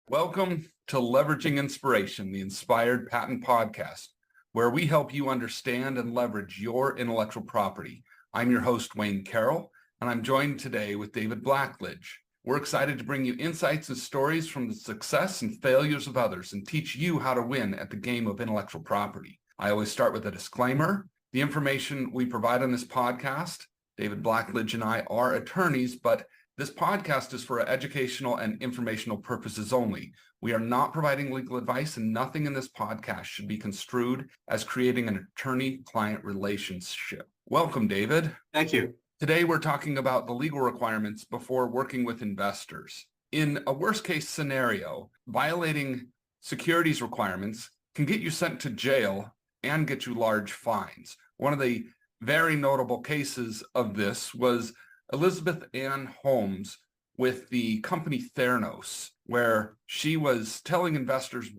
Welcome to Leveraging Inspiration, the Inspired Patent Podcast, where we help you understand and leverage your intellectual property. I'm your host, Wayne Carroll, and I'm joined today with David Blackledge. We're excited to bring you insights and stories from the success and failures of others and teach you how to win at the game of intellectual property. I always start with a disclaimer. The information we provide on this podcast, David Blackledge and I are attorneys, but this podcast is for educational and informational purposes only. We are not providing legal advice, and nothing in this podcast should be construed as creating an attorney-client relationship. Welcome, David. Thank you. Today, we're talking about the legal requirements before working with investors. In a worst-case scenario, violating securities requirements can get you sent to jail and get you large fines. One of the very notable cases of this was Elizabeth Ann Holmes with the company Theranos, where she was telling investors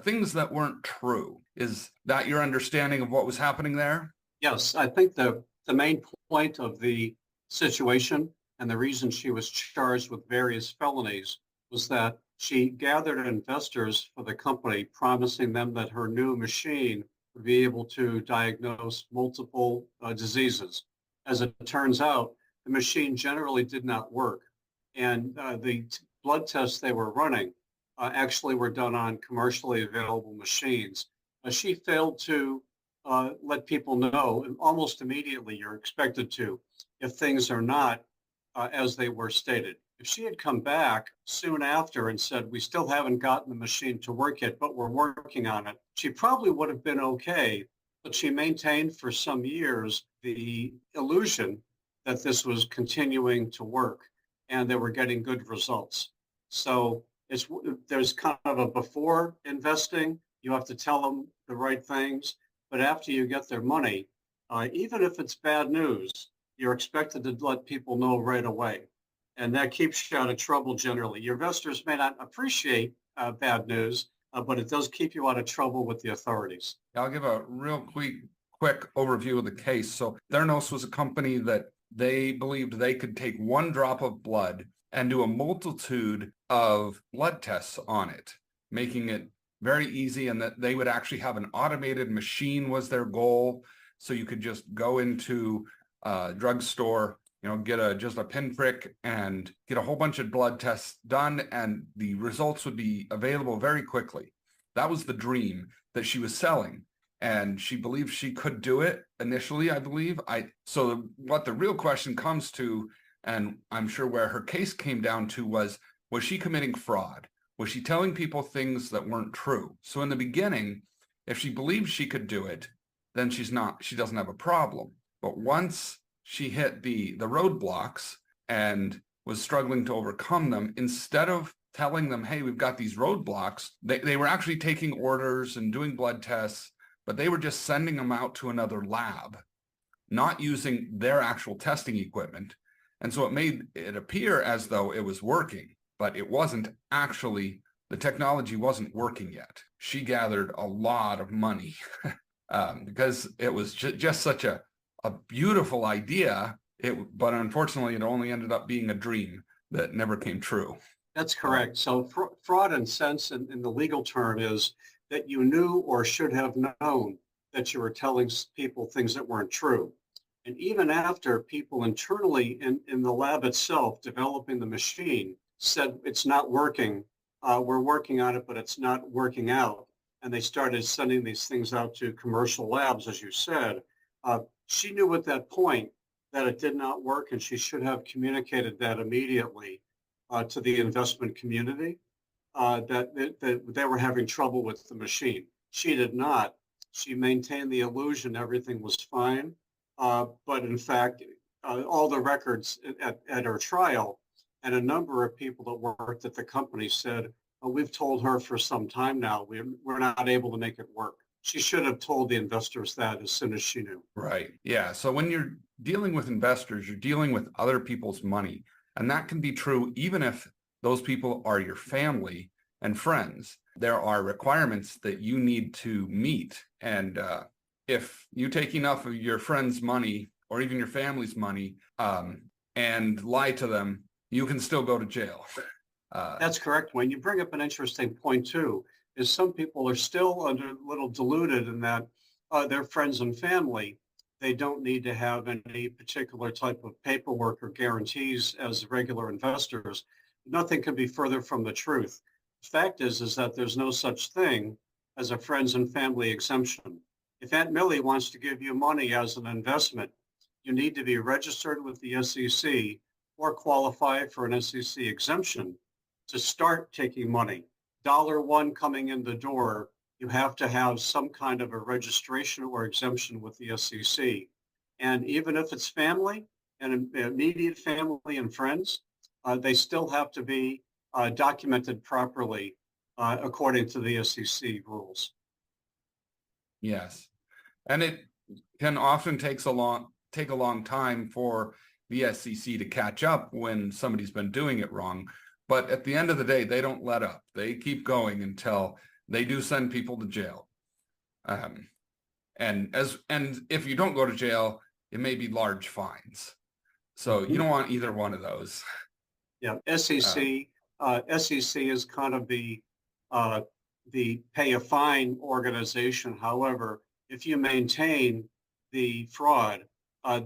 things that weren't true. Is that your understanding of what was happening there? Yes, I think the main point of the situation and the reason she was charged with various felonies was that she gathered investors for the company, promising them that her new machine would be able to diagnose multiple diseases. As it turns out, the machine generally did not work. And the blood tests they were running actually were done on commercially available machines. She failed to let people know, and almost immediately you're expected to, if things are not as they were stated. If she had come back soon after and said, we still haven't gotten the machine to work yet, but we're working on it, she probably would have been okay, but she maintained for some years the illusion that this was continuing to work and they were getting good results. So there's kind of a before investing, you have to tell them the right things, but after you get their money, even if it's bad news, you're expected to let people know right away. And that keeps you out of trouble generally. Your investors may not appreciate bad news, but it does keep you out of trouble with the authorities. I'll give a real quick overview of the case. So Theranos was a company that they believed they could take one drop of blood and do a multitude of blood tests on it, making it very easy, and that they would actually have an automated machine was their goal. So you could just go into a drugstore, get just a pinprick and get a whole bunch of blood tests done, and the results would be available very quickly. That was the dream that she was selling. And she believed she could do it initially, I believe. So what the real question comes to, and I'm sure where her case came down to, was she committing fraud? Was she telling people things that weren't true? So in the beginning, if she believed she could do it, then she doesn't have a problem. But once she hit the roadblocks and was struggling to overcome them, instead of telling them, hey, we've got these roadblocks, they were actually taking orders and doing blood tests, but they were just sending them out to another lab, not using their actual testing equipment. And so it made it appear as though it was working, but it wasn't actually, the technology wasn't working yet. She gathered a lot of money because it was just such a beautiful idea, but unfortunately it only ended up being a dream that never came true. That's correct. So fraud, in sense, in the legal term, is that you knew or should have known that you were telling people things that weren't true. And even after people internally in the lab itself developing the machine said it's not working, we're working on it, but it's not working out, and they started sending these things out to commercial labs, as you said, she knew at that point that it did not work, and she should have communicated that immediately to the investment community. That they were having trouble with the machine. She did not. She maintained the illusion everything was fine. But in fact, all the records at her trial and a number of people that worked at the company said, we've told her for some time now, we're not able to make it work. She should have told the investors that as soon as she knew. Right. Yeah. So when you're dealing with investors, you're dealing with other people's money. And that can be true even if those people are your family and friends. There are requirements that you need to meet. And if you take enough of your friends' money or even your family's money and lie to them, you can still go to jail. That's correct, Wayne. You bring up an interesting point too, is some people are still a little deluded in that their friends and family, they don't need to have any particular type of paperwork or guarantees as regular investors. Nothing could be further from the truth. The fact is that there's no such thing as a friends and family exemption. If Aunt Millie wants to give you money as an investment, you need to be registered with the SEC or qualify for an SEC exemption to start taking money. $1 coming in the door, you have to have some kind of a registration or exemption with the SEC. And even if it's family and immediate family and friends, they still have to be documented properly according to the SEC rules. Yes. And it can often take a long time for the SEC to catch up when somebody's been doing it wrong. But at the end of the day, they don't let up. They keep going until they do send people to jail. And if you don't go to jail, it may be large fines. So you don't want either one of those. Yeah, SEC is kind of the pay a fine organization. However, if you maintain the fraud,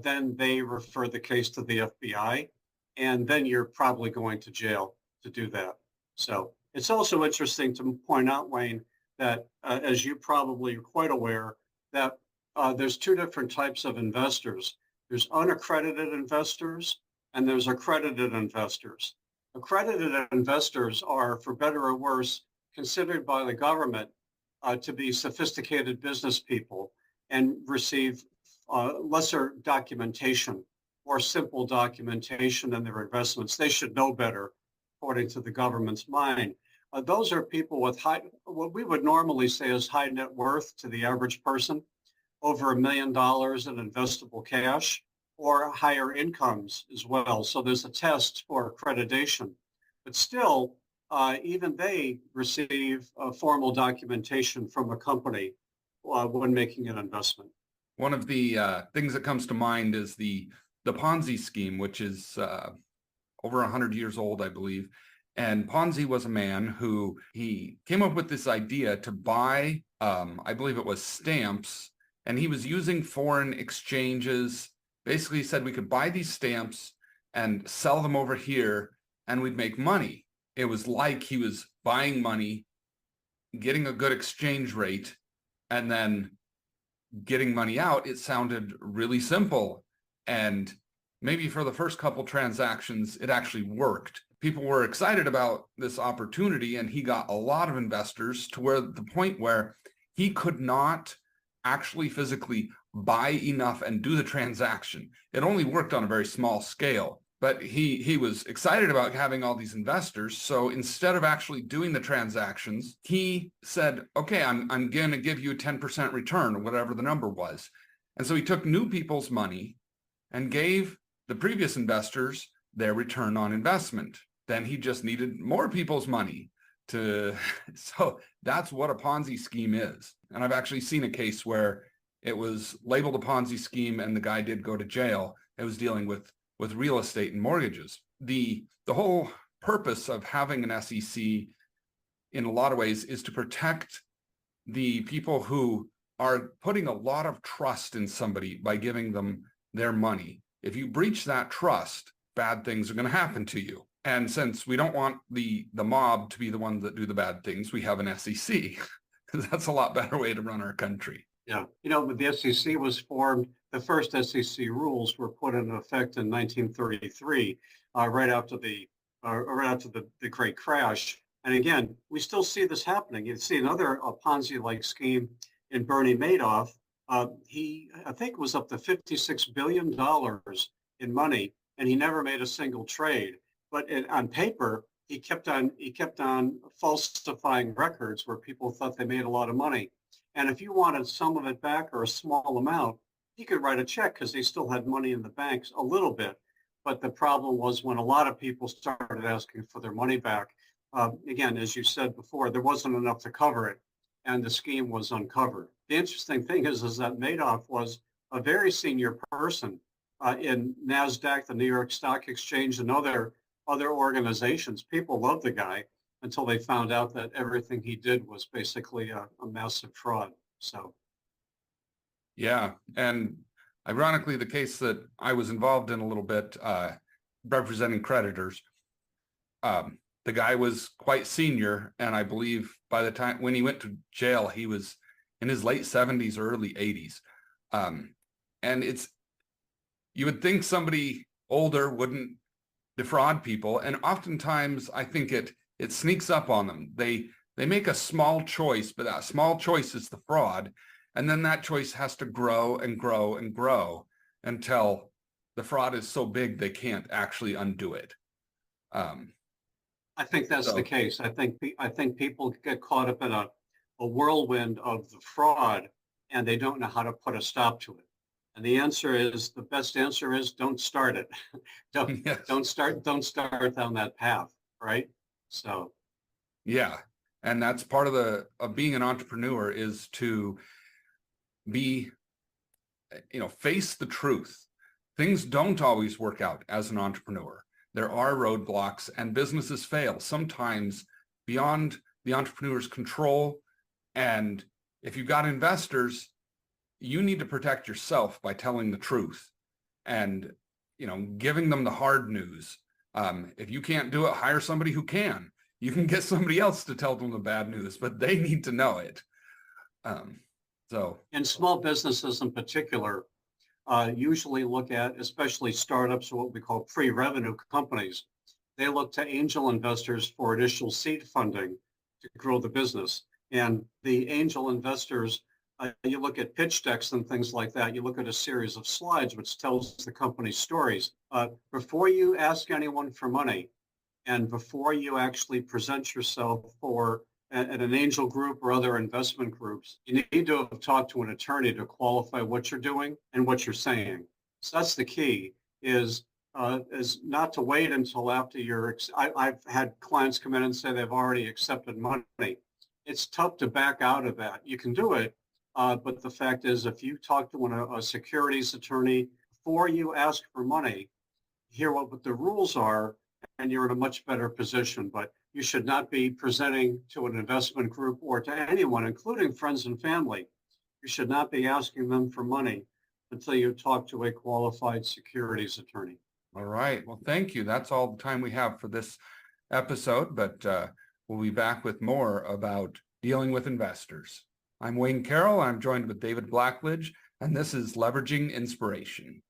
then they refer the case to the FBI, and then you're probably going to jail to do that. So it's also interesting to point out, Wayne, that as you probably are quite aware, that there's two different types of investors. There's unaccredited investors and there's accredited investors. Accredited investors are, for better or worse, considered by the government to be sophisticated business people and receive lesser documentation or simple documentation in their investments. They should know better, according to the government's mind. Those are people with what we would normally say is high net worth to the average person, over $1 million in investable cash, or higher incomes as well. So there's a test for accreditation. But still, even they receive formal documentation from a company when making an investment. One of the things that comes to mind is the Ponzi scheme, which is over 100 years old, I believe. And Ponzi was a man who he came up with this idea to buy, I believe it was stamps, and he was using foreign exchanges. Basically, he said we could buy these stamps and sell them over here, and we'd make money. It was like he was buying money, getting a good exchange rate, and then getting money out. It sounded really simple. And maybe for the first couple transactions, it actually worked. People were excited about this opportunity, and he got a lot of investors to where the point where he could not actually physically buy enough and do the transaction. It only worked on a very small scale, but he was excited about having all these investors. So instead of actually doing the transactions, he said, okay, I'm going to give you a 10% return, or whatever the number was. And so he took new people's money and gave the previous investors their return on investment. Then he just needed more people's money so that's what a Ponzi scheme is. And I've actually seen a case where it was labeled a Ponzi scheme and the guy did go to jail. It was dealing with real estate and mortgages. The whole purpose of having an SEC in a lot of ways is to protect the people who are putting a lot of trust in somebody by giving them their money. If you breach that trust, bad things are going to happen to you. And since we don't want the mob to be the ones that do the bad things, we have an SEC, because that's a lot better way to run our country. Yeah. The SEC was formed, the first SEC rules were put into effect in 1933, right after the Great Crash. And again, we still see this happening. You see another Ponzi-like scheme in Bernie Madoff. He, I think, was up to $56 billion in money, and he never made a single trade. But on paper, he kept on falsifying records where people thought they made a lot of money. And if you wanted some of it back or a small amount, he could write a check because he still had money in the banks a little bit. But the problem was when a lot of people started asking for their money back, again, as you said before, there wasn't enough to cover it, and the scheme was uncovered. The interesting thing is that Madoff was a very senior person in NASDAQ, the New York Stock Exchange, and other other organizations. People loved the guy until they found out that everything he did was basically a massive fraud. So, Yeah. And ironically, the case that I was involved in a little bit, representing creditors, the guy was quite senior. And I believe by the time when he went to jail, he was in his late 70s, early 80s. And you would think somebody older wouldn't defraud people. And oftentimes I think it sneaks up on them. They make a small choice, but that small choice is the fraud. And then that choice has to grow and grow and grow until the fraud is so big they can't actually undo it. I think that's the case. I think people get caught up in a whirlwind of the fraud, and they don't know how to put a stop to it. And the best answer is don't start it. Yes. Don't start down that path, right? So Yeah. And that's part of being an entrepreneur, is to be, face the truth. Things don't always work out as an entrepreneur. There are roadblocks and businesses fail, sometimes beyond the entrepreneur's control. And if you've got investors, you need to protect yourself by telling the truth and, giving them the hard news. If you can't do it, hire somebody who can. You can get somebody else to tell them the bad news, but they need to know it. So in small businesses in particular, usually look at, especially startups or what we call pre-revenue companies, they look to angel investors for initial seed funding to grow the business. And the angel investors, you look at pitch decks and things like that, you look at a series of slides which tells the company's stories. Before you ask anyone for money and before you actually present yourself at an angel group or other investment groups, you need to have talked to an attorney to qualify what you're doing and what you're saying. So that's the key, is not to wait until after I've had clients come in and say they've already accepted money. It's tough to back out of that. You can do it, but the fact is, if you talk to a securities attorney before you ask for money, hear what the rules are, and you're in a much better position. But you should not be presenting to an investment group or to anyone, including friends and family. You should not be asking them for money until you talk to a qualified securities attorney. all right. Well, thank you. That's all the time we have for this episode, but we'll be back with more about dealing with investors. I'm Wayne Carroll. I'm joined with David Blackledge, and this is Leveraging Inspiration.